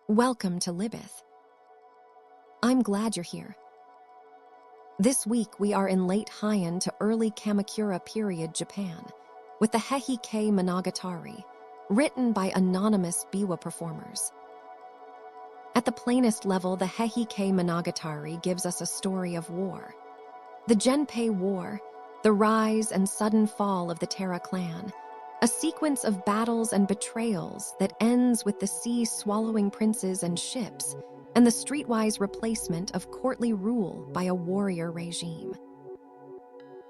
Welcome to Libeth. I'm glad you're here. This week we are in late Heian to early Kamakura period Japan with the Heike Monogatari, written by anonymous biwa performers. At the plainest level, the Heike Monogatari gives us a story of war. The Genpei War, the rise and sudden fall of the Taira clan, a sequence of battles and betrayals that ends with the sea swallowing princes and ships, and the streetwise replacement of courtly rule by a warrior regime.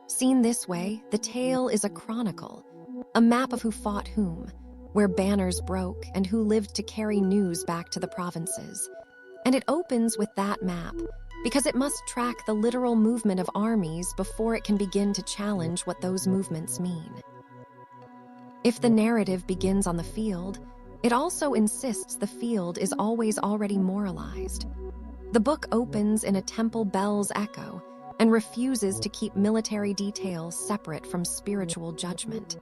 Seen this way, the tale is a chronicle, a map of who fought whom, where banners broke, and who lived to carry news back to the provinces. And it opens with that map, because it must track the literal movement of armies before it can begin to challenge what those movements mean. If the narrative begins on the field, it also insists the field is always already moralized. The book opens in a temple bell's echo and refuses to keep military details separate from spiritual judgment.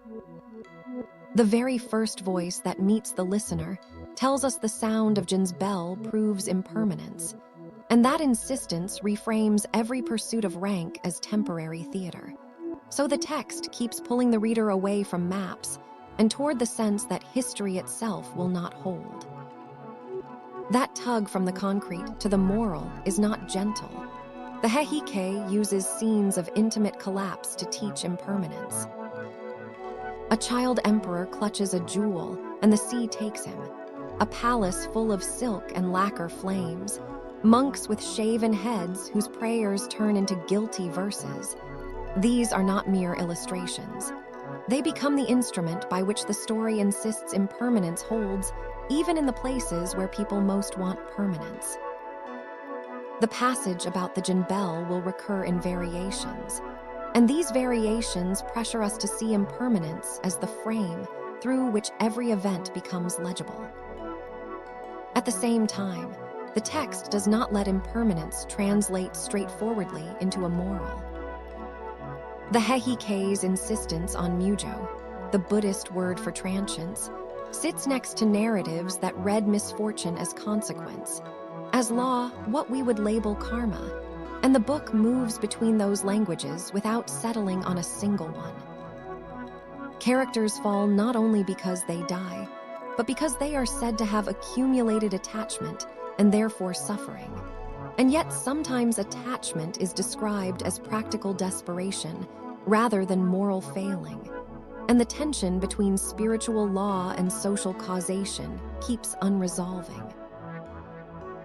The very first voice that meets the listener tells us the sound of Jin's bell proves impermanence, and that insistence reframes every pursuit of rank as temporary theater. So the text keeps pulling the reader away from maps and toward the sense that history itself will not hold. That tug from the concrete to the moral is not gentle. The Heike uses scenes of intimate collapse to teach impermanence. A child emperor clutches a jewel, and the sea takes him. A palace full of silk and lacquer flames. Monks with shaven heads whose prayers turn into guilty verses. These are not mere illustrations. They become the instrument by which the story insists impermanence holds, even in the places where people most want permanence. The passage about the Jin bell will recur in variations, and these variations pressure us to see impermanence as the frame through which every event becomes legible. At the same time, the text does not let impermanence translate straightforwardly into a moral. The Heike's insistence on mujō, the Buddhist word for transience, sits next to narratives that read misfortune as consequence, as law what we would label karma, and the book moves between those languages without settling on a single one. Characters fall not only because they die, but because they are said to have accumulated attachment and therefore suffering. And yet sometimes attachment is described as practical desperation rather than moral failing, and the tension between spiritual law and social causation keeps unresolving.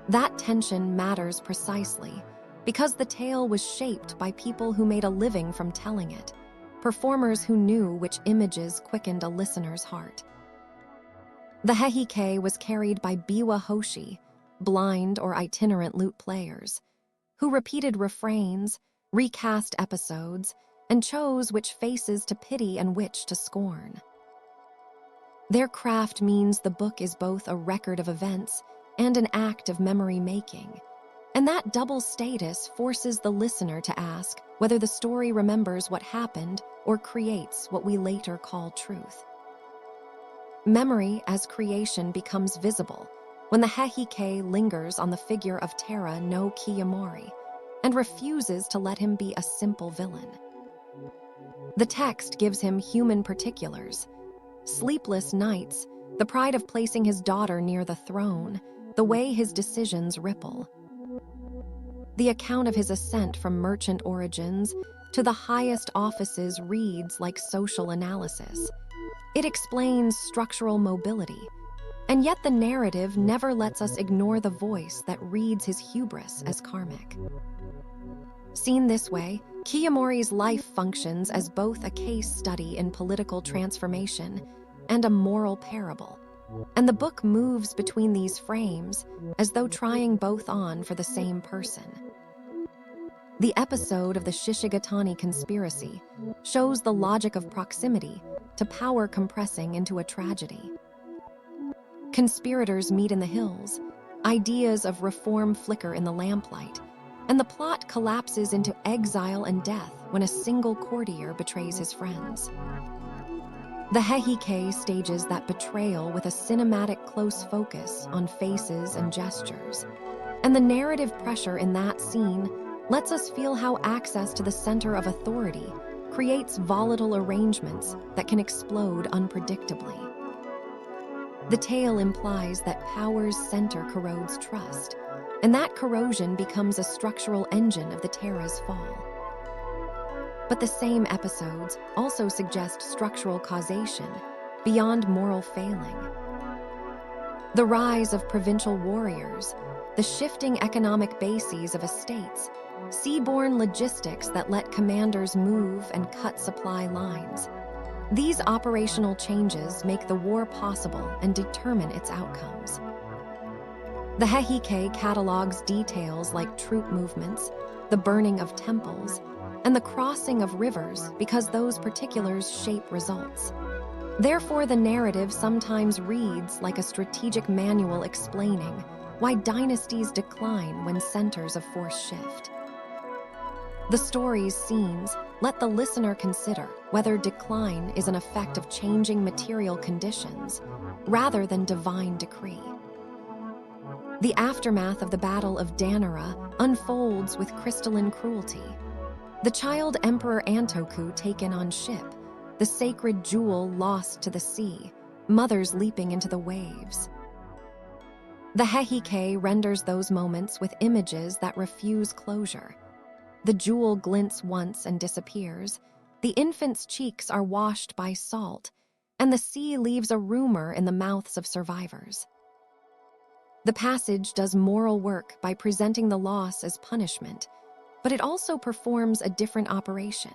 That tension matters precisely because the tale was shaped by people who made a living from telling it, performers who knew which images quickened a listener's heart. The Heike was carried by biwa hoshi, blind or itinerant lute players, who repeated refrains, recast episodes, and chose which faces to pity and which to scorn. Their craft means the book is both a record of events and an act of memory-making, and that double status forces the listener to ask whether the story remembers what happened or creates what we later call truth. Memory as creation becomes visible when the Heike lingers on the figure of Taira no Kiyomori and refuses to let him be a simple villain. The text gives him human particulars: sleepless nights, the pride of placing his daughter near the throne, the way his decisions ripple. The account of his ascent from merchant origins to the highest offices reads like social analysis. It explains structural mobility, and yet the narrative never lets us ignore the voice that reads his hubris as karmic. Seen this way, Kiyomori's life functions as both a case study in political transformation and a moral parable, and the book moves between these frames as though trying both on for the same person. The episode of the Shishigatani conspiracy shows the logic of proximity to power compressing into a tragedy. Conspirators meet in the hills, ideas of reform flicker in the lamplight, and the plot collapses into exile and death when a single courtier betrays his friends. The Heike stages that betrayal with a cinematic close focus on faces and gestures. And the narrative pressure in that scene lets us feel how access to the center of authority creates volatile arrangements that can explode unpredictably. The tale implies that power's center corrodes trust, and that corrosion becomes a structural engine of the Taira's fall. But the same episodes also suggest structural causation beyond moral failing. The rise of provincial warriors, the shifting economic bases of estates, seaborne logistics that let commanders move and cut supply lines. These operational changes make the war possible and determine its outcomes. The Heike catalogs details like troop movements, the burning of temples, and the crossing of rivers because those particulars shape results. Therefore, the narrative sometimes reads like a strategic manual explaining why dynasties decline when centers of force shift. The story's scenes let the listener consider whether decline is an effect of changing material conditions rather than divine decree. The aftermath of the Battle of Danara unfolds with crystalline cruelty. The child Emperor Antoku taken on ship, the sacred jewel lost to the sea, mothers leaping into the waves. The Heike renders those moments with images that refuse closure. The jewel glints once and disappears, the infant's cheeks are washed by salt, and the sea leaves a rumor in the mouths of survivors. The passage does moral work by presenting the loss as punishment, but it also performs a different operation.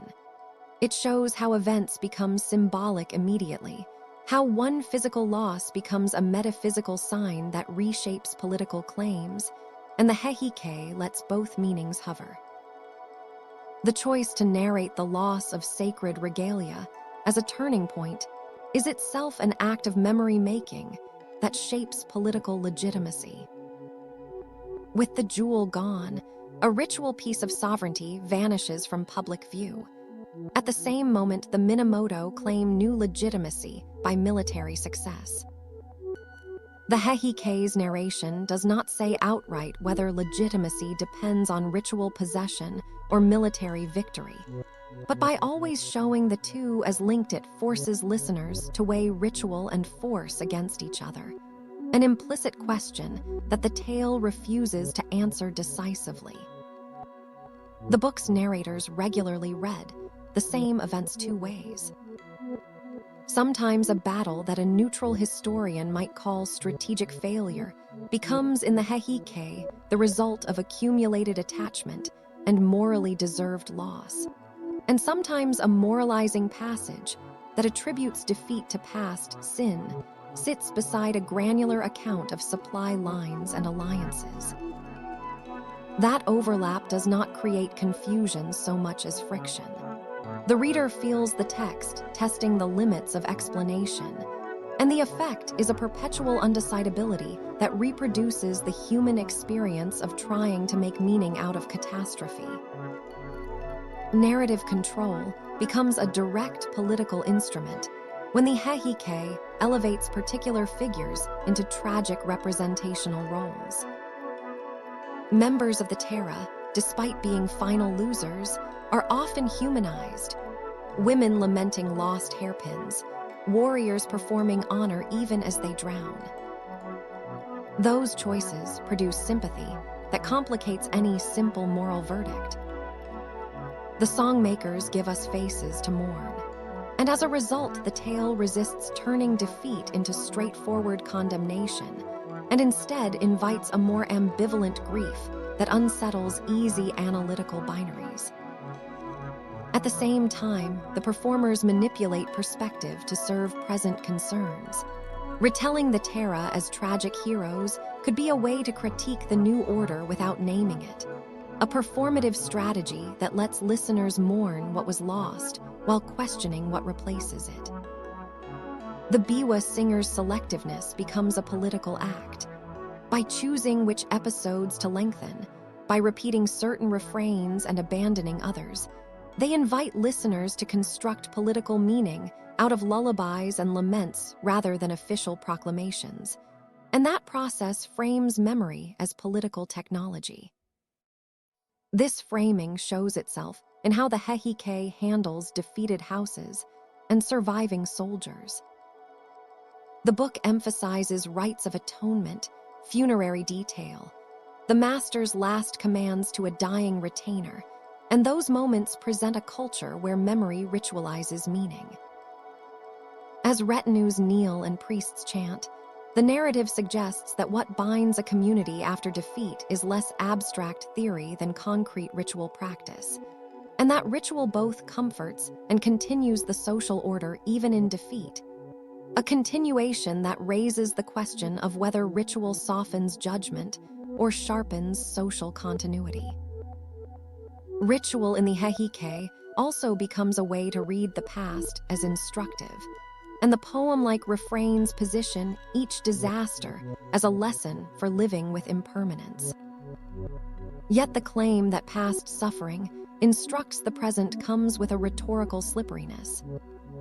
It shows how events become symbolic immediately, how one physical loss becomes a metaphysical sign that reshapes political claims, and the Heike lets both meanings hover. The choice to narrate the loss of sacred regalia as a turning point is itself an act of memory-making that shapes political legitimacy. With the jewel gone, a ritual piece of sovereignty vanishes from public view. At the same moment, the Minamoto claim new legitimacy by military success. The Heike's narration does not say outright whether legitimacy depends on ritual possession or military victory, but by always showing the two as linked, it forces listeners to weigh ritual and force against each other, an implicit question that the tale refuses to answer decisively. The book's narrators regularly read the same events two ways. Sometimes a battle that a neutral historian might call strategic failure becomes, in the Heike, the result of accumulated attachment and morally deserved loss. And sometimes a moralizing passage that attributes defeat to past sin sits beside a granular account of supply lines and alliances. That overlap does not create confusion so much as friction. The reader feels the text testing the limits of explanation, and the effect is a perpetual undecidability that reproduces the human experience of trying to make meaning out of catastrophe. Narrative control becomes a direct political instrument when the Heike elevates particular figures into tragic representational roles. Members of the Taira, despite being final losers, are often humanized. Women lamenting lost hairpins, warriors performing honor even as they drown. Those choices produce sympathy that complicates any simple moral verdict. The songmakers give us faces to mourn, and as a result, the tale resists turning defeat into straightforward condemnation, and instead invites a more ambivalent grief that unsettles easy analytical binaries. At the same time, the performers manipulate perspective to serve present concerns. Retelling the Taira as tragic heroes could be a way to critique the new order without naming it, a performative strategy that lets listeners mourn what was lost while questioning what replaces it. The Biwa singer's selectiveness becomes a political act. By choosing which episodes to lengthen, by repeating certain refrains and abandoning others, they invite listeners to construct political meaning out of lullabies and laments rather than official proclamations. And that process frames memory as political technology. This framing shows itself in how the Heike handles defeated houses and surviving soldiers. The book emphasizes rites of atonement, funerary detail, the master's last commands to a dying retainer, and those moments present a culture where memory ritualizes meaning. As retinues kneel and priests chant, the narrative suggests that what binds a community after defeat is less abstract theory than concrete ritual practice, and that ritual both comforts and continues the social order even in defeat. A continuation that raises the question of whether ritual softens judgment or sharpens social continuity. Ritual in the Heike also becomes a way to read the past as instructive, and the poem-like refrains position each disaster as a lesson for living with impermanence. Yet the claim that past suffering instructs the present comes with a rhetorical slipperiness.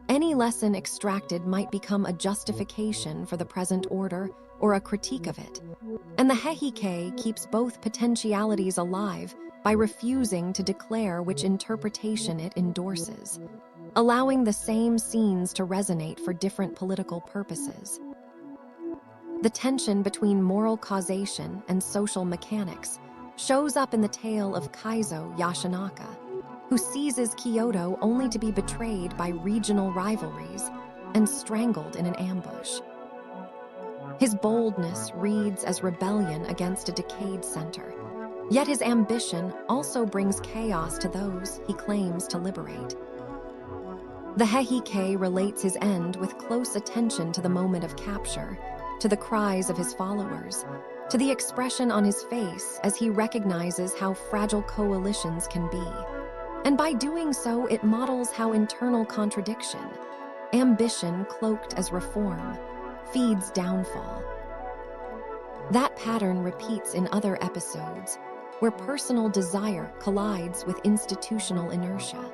Any lesson extracted might become a justification for the present order or a critique of it, and the Heike keeps both potentialities alive by refusing to declare which interpretation it endorses, allowing the same scenes to resonate for different political purposes. The tension between moral causation and social mechanics shows up in the tale of Kaizo Yashinaka, who seizes Kyoto only to be betrayed by regional rivalries and strangled in an ambush. His boldness reads as rebellion against a decayed center, yet his ambition also brings chaos to those he claims to liberate. The Heike relates his end with close attention to the moment of capture, to the cries of his followers, to the expression on his face as he recognizes how fragile coalitions can be. And by doing so, it models how internal contradiction, ambition cloaked as reform, feeds downfall. That pattern repeats in other episodes, where personal desire collides with institutional inertia.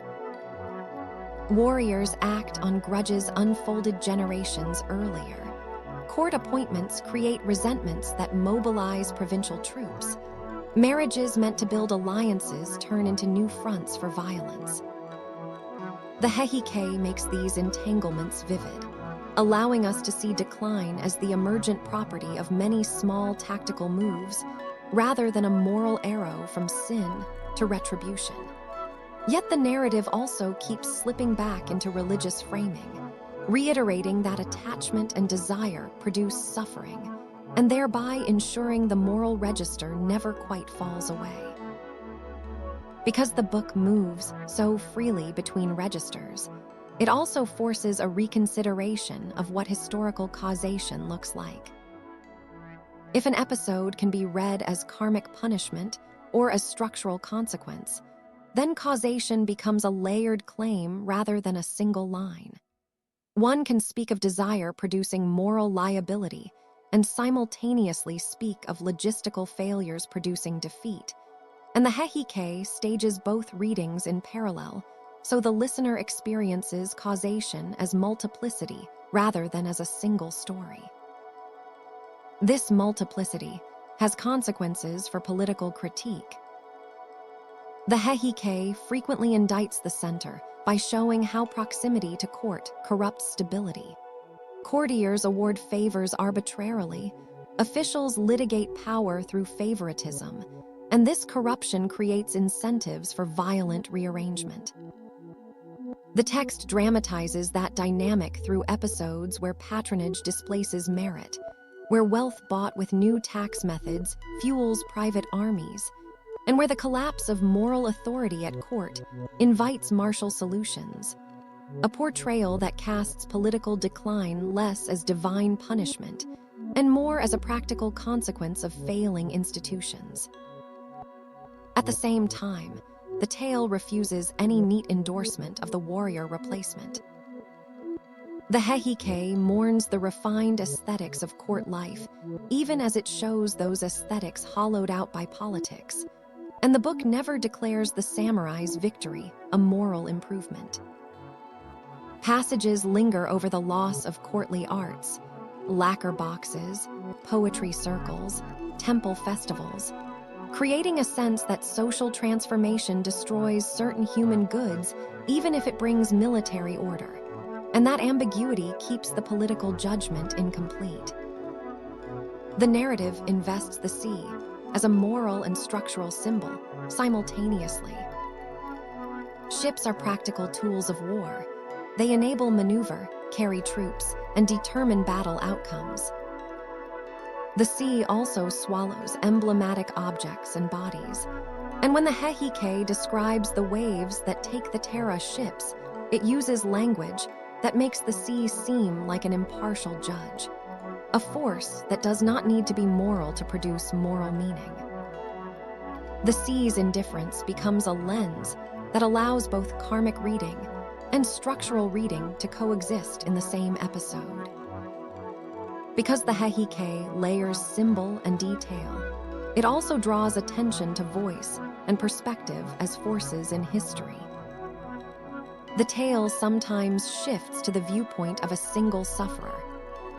Warriors act on grudges unfolded generations earlier. Court appointments create resentments that mobilize provincial troops. Marriages meant to build alliances turn into new fronts for violence. The Heike makes these entanglements vivid, allowing us to see decline as the emergent property of many small tactical moves, rather than a moral arrow from sin to retribution. Yet the narrative also keeps slipping back into religious framing, reiterating that attachment and desire produce suffering, and thereby ensuring the moral register never quite falls away. Because the book moves so freely between registers, it also forces a reconsideration of what historical causation looks like. If an episode can be read as karmic punishment or as structural consequence, then causation becomes a layered claim rather than a single line. One can speak of desire producing moral liability and simultaneously speak of logistical failures producing defeat, and the Heike stages both readings in parallel, so the listener experiences causation as multiplicity rather than as a single story. This multiplicity has consequences for political critique. The Heike frequently indicts the center by showing how proximity to court corrupts stability. Courtiers award favors arbitrarily, officials litigate power through favoritism, and this corruption creates incentives for violent rearrangement. The text dramatizes that dynamic through episodes where patronage displaces merit, where wealth bought with new tax methods fuels private armies, and where the collapse of moral authority at court invites martial solutions, a portrayal that casts political decline less as divine punishment and more as a practical consequence of failing institutions. At the same time, the tale refuses any neat endorsement of the warrior replacement. The Heike mourns the refined aesthetics of court life, even as it shows those aesthetics hollowed out by politics, and the book never declares the samurai's victory a moral improvement. Passages linger over the loss of courtly arts, lacquer boxes, poetry circles, temple festivals, creating a sense that social transformation destroys certain human goods even if it brings military order, and that ambiguity keeps the political judgment incomplete. The narrative invests the sea as a moral and structural symbol simultaneously. Ships are practical tools of war. They enable maneuver, carry troops, and determine battle outcomes. The sea also swallows emblematic objects and bodies, and when the Heike describes the waves that take the Taira ships, it uses language that makes the sea seem like an impartial judge, a force that does not need to be moral to produce moral meaning. The sea's indifference becomes a lens that allows both karmic reading and structural reading to coexist in the same episode. Because the Heike layers symbol and detail, it also draws attention to voice and perspective as forces in history. The tale sometimes shifts to the viewpoint of a single sufferer,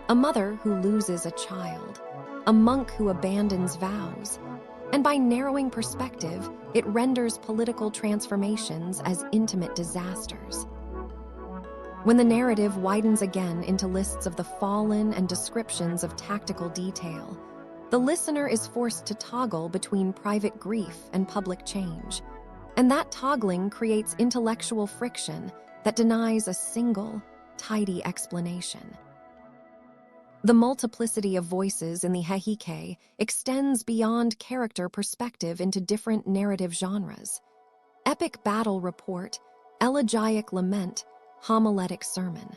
a mother who loses a child, a monk who abandons vows, and by narrowing perspective, it renders political transformations as intimate disasters. When the narrative widens again into lists of the fallen and descriptions of tactical detail, the listener is forced to toggle between private grief and public change, and that toggling creates intellectual friction that denies a single, tidy explanation. The multiplicity of voices in the Heike extends beyond character perspective into different narrative genres: epic battle report, elegiac lament, homiletic sermon.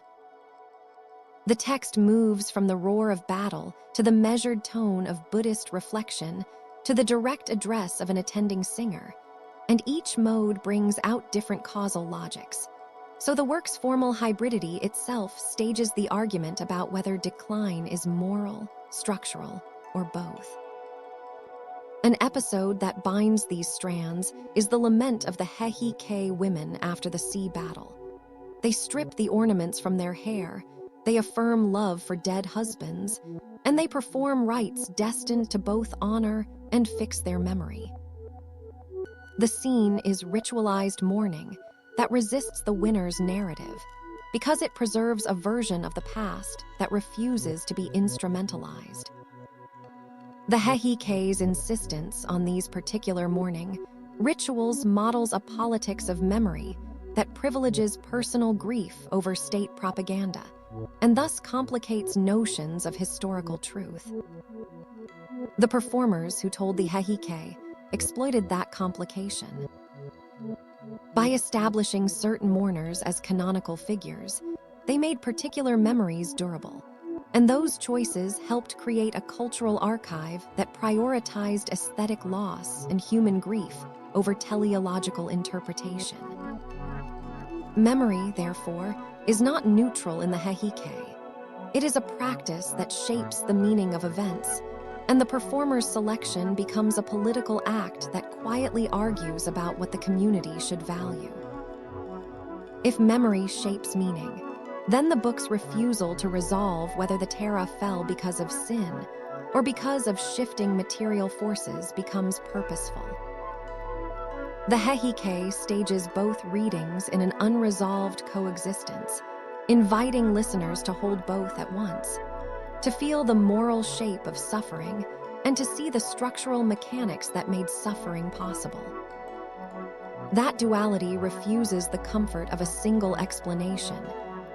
The text moves from the roar of battle to the measured tone of Buddhist reflection to the direct address of an attending singer, and each mode brings out different causal logics. So the work's formal hybridity itself stages the argument about whether decline is moral, structural, or both. An episode that binds these strands is the lament of the Heike women after the sea battle. They strip the ornaments from their hair, they affirm love for dead husbands, and they perform rites destined to both honor and fix their memory. The scene is ritualized mourning that resists the winner's narrative because it preserves a version of the past that refuses to be instrumentalized. The Heike's insistence on these particular mourning rituals models a politics of memory that privileges personal grief over state propaganda, and thus complicates notions of historical truth. The performers who told the Heike exploited that complication. By establishing certain mourners as canonical figures, they made particular memories durable, and those choices helped create a cultural archive that prioritized aesthetic loss and human grief over teleological interpretation. Memory, therefore, is not neutral in the Heike. It is a practice that shapes the meaning of events, and the performer's selection becomes a political act that quietly argues about what the community should value. If memory shapes meaning, then the book's refusal to resolve whether the Taira fell because of sin or because of shifting material forces becomes purposeful. The Heike stages both readings in an unresolved coexistence, inviting listeners to hold both at once, to feel the moral shape of suffering and to see the structural mechanics that made suffering possible. That duality refuses the comfort of a single explanation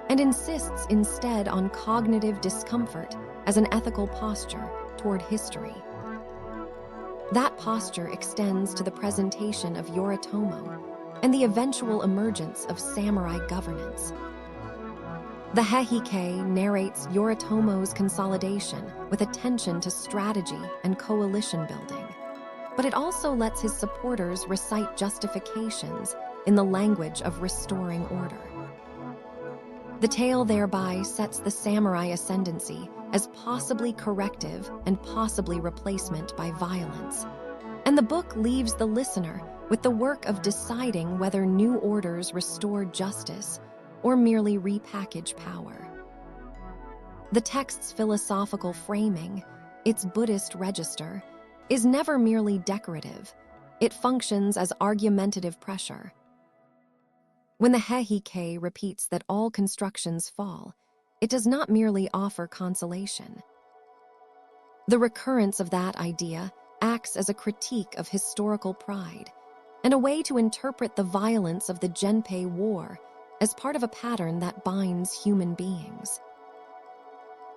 and insists instead on cognitive discomfort as an ethical posture toward history. That posture extends to the presentation of Yoritomo and the eventual emergence of samurai governance. The Heike narrates Yoritomo's consolidation with attention to strategy and coalition building, but it also lets his supporters recite justifications in the language of restoring order. The tale thereby sets the samurai ascendancy as possibly corrective and possibly replacement by violence, and the book leaves the listener with the work of deciding whether new orders restore justice or merely repackage power. The text's philosophical framing, its Buddhist register, is never merely decorative. It functions as argumentative pressure. When the Heike repeats that all constructions fall, it does not merely offer consolation. The recurrence of that idea acts as a critique of historical pride and a way to interpret the violence of the Genpei War as part of a pattern that binds human beings.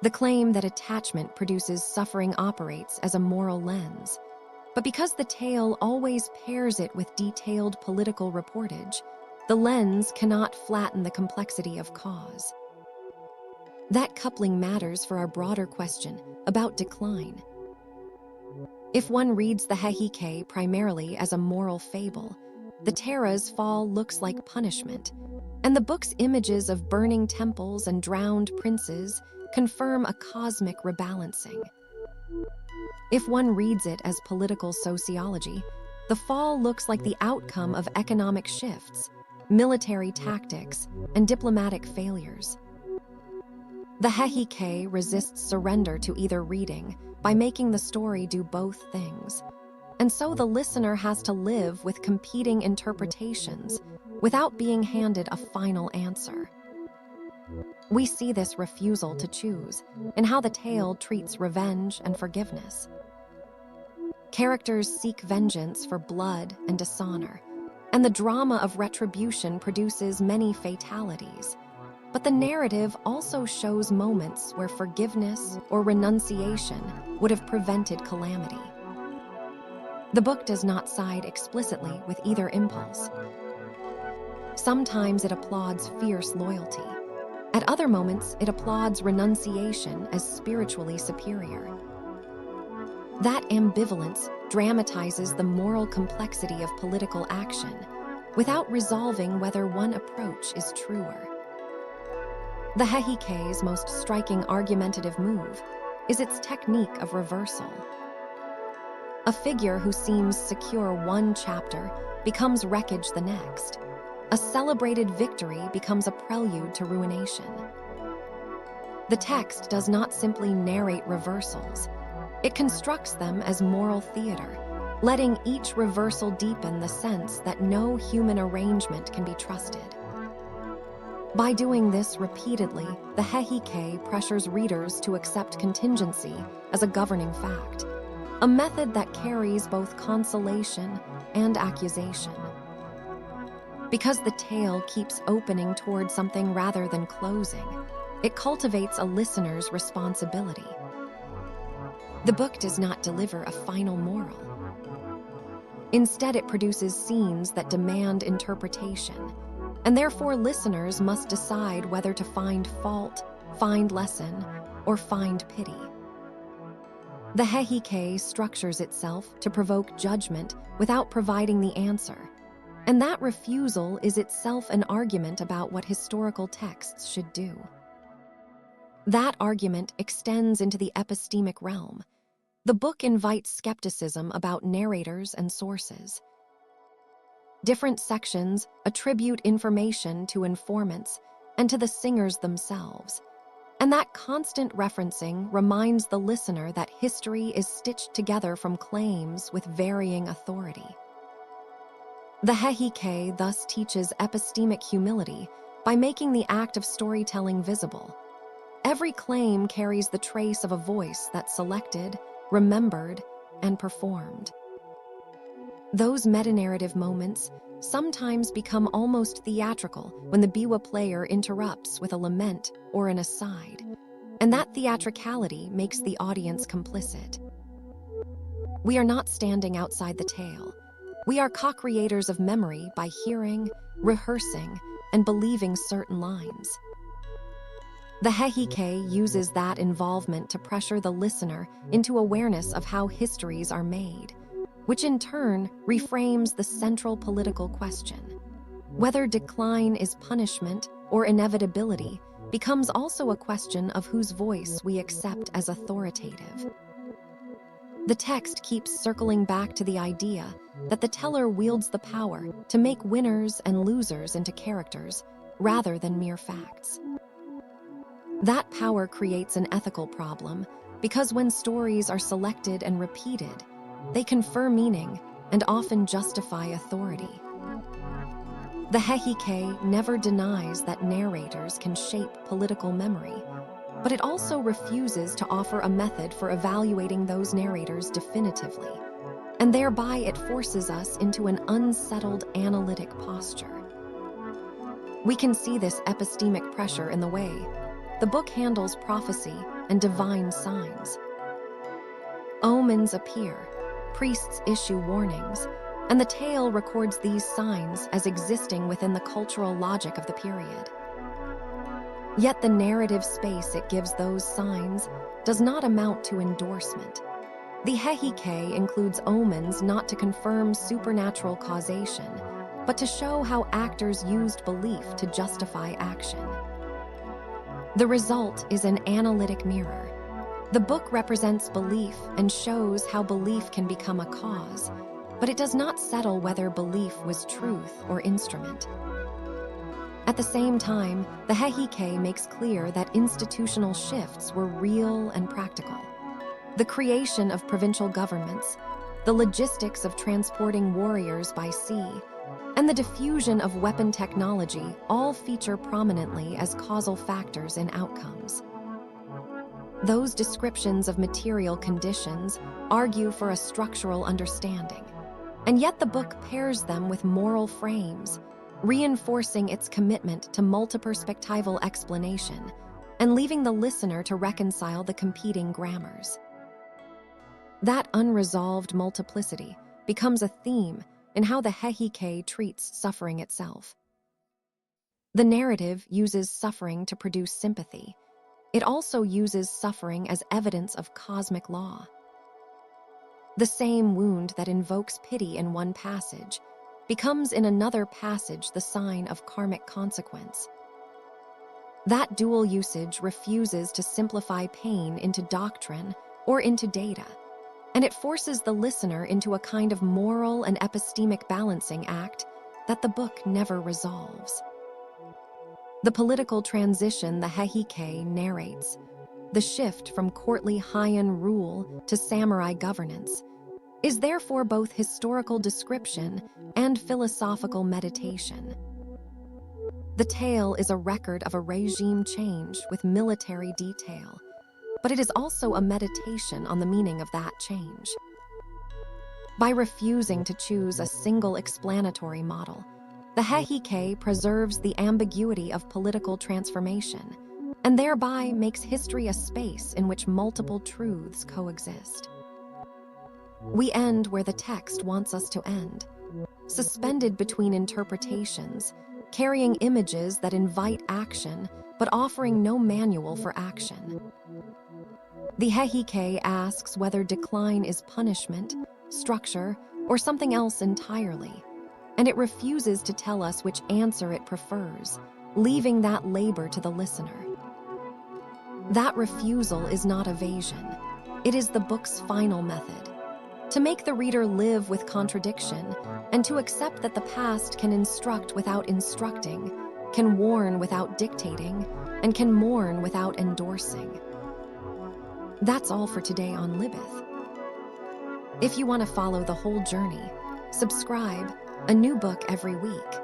The claim that attachment produces suffering operates as a moral lens, but because the tale always pairs it with detailed political reportage, the lens cannot flatten the complexity of cause. That coupling matters for our broader question about decline. If one reads the Heike primarily as a moral fable, the Taira's fall looks like punishment, and the book's images of burning temples and drowned princes confirm a cosmic rebalancing. If one reads it as political sociology, the fall looks like the outcome of economic shifts, military tactics, and diplomatic failures. The Heike resists surrender to either reading by making the story do both things, and so the listener has to live with competing interpretations without being handed a final answer. We see this refusal to choose in how the tale treats revenge and forgiveness. Characters seek vengeance for blood and dishonor, and the drama of retribution produces many fatalities. But the narrative also shows moments where forgiveness or renunciation would have prevented calamity. The book does not side explicitly with either impulse. Sometimes it applauds fierce loyalty. At other moments, it applauds renunciation as spiritually superior. That ambivalence dramatizes the moral complexity of political action without resolving whether one approach is truer. The Heike's most striking argumentative move is its technique of reversal. A figure who seems secure one chapter becomes wreckage the next. A celebrated victory becomes a prelude to ruination. The text does not simply narrate reversals. It constructs them as moral theater, letting each reversal deepen the sense that no human arrangement can be trusted. By doing this repeatedly, the Heike pressures readers to accept contingency as a governing fact, a method that carries both consolation and accusation. Because the tale keeps opening toward something rather than closing, it cultivates a listener's responsibility. The book does not deliver a final moral. Instead, it produces scenes that demand interpretation, and therefore listeners must decide whether to find fault, find lesson, or find pity. The Heike structures itself to provoke judgment without providing the answer, and that refusal is itself an argument about what historical texts should do. That argument extends into the epistemic realm. The book invites skepticism about narrators and sources. Different sections attribute information to informants and to the singers themselves, and that constant referencing reminds the listener that history is stitched together from claims with varying authority. The Heike thus teaches epistemic humility by making the act of storytelling visible. Every claim carries the trace of a voice that selected, remembered, and performed. Those meta-narrative moments sometimes become almost theatrical when the biwa player interrupts with a lament or an aside, and that theatricality makes the audience complicit. We are not standing outside the tale. We are co-creators of memory by hearing, rehearsing, and believing certain lines. The Heike uses that involvement to pressure the listener into awareness of how histories are made, which in turn reframes the central political question. Whether decline is punishment or inevitability becomes also a question of whose voice we accept as authoritative. The text keeps circling back to the idea that the teller wields the power to make winners and losers into characters rather than mere facts. That power creates an ethical problem because when stories are selected and repeated, they confer meaning and often justify authority. The Heike never denies that narrators can shape political memory, but it also refuses to offer a method for evaluating those narrators definitively, and thereby it forces us into an unsettled analytic posture. We can see this epistemic pressure in the way the book handles prophecy and divine signs. Omens appear, priests issue warnings, and the tale records these signs as existing within the cultural logic of the period. Yet the narrative space it gives those signs does not amount to endorsement. The Heike includes omens not to confirm supernatural causation, but to show how actors used belief to justify action. The result is an analytic mirror. The book represents belief and shows how belief can become a cause, but it does not settle whether belief was truth or instrument. At the same time, the Heike makes clear that institutional shifts were real and practical. The creation of provincial governments, the logistics of transporting warriors by sea, and the diffusion of weapon technology all feature prominently as causal factors in outcomes. Those descriptions of material conditions argue for a structural understanding, and yet the book pairs them with moral frames, reinforcing its commitment to multiperspectival explanation and leaving the listener to reconcile the competing grammars. That unresolved multiplicity becomes a theme in how the Heike treats suffering itself. The narrative uses suffering to produce sympathy. It also uses suffering as evidence of cosmic law. The same wound that invokes pity in one passage becomes in another passage the sign of karmic consequence. That dual usage refuses to simplify pain into doctrine or into data, and it forces the listener into a kind of moral and epistemic balancing act that the book never resolves. The political transition the Heike narrates, the shift from courtly Heian rule to samurai governance, is therefore both historical description and philosophical meditation. The tale is a record of a regime change with military detail, but it is also a meditation on the meaning of that change. By refusing to choose a single explanatory model, the Heike preserves the ambiguity of political transformation, and thereby makes history a space in which multiple truths coexist. We end where the text wants us to end, suspended between interpretations, carrying images that invite action but offering no manual for action. The Heike asks whether decline is punishment, structure, or something else entirely, and it refuses to tell us which answer it prefers, leaving that labor to the listener. That refusal is not evasion. It is the book's final method. To make the reader live with contradiction, and to accept that the past can instruct without instructing, can warn without dictating, and can mourn without endorsing. That's all for today on Libeth. If you want to follow the whole journey, subscribe, a new book every week.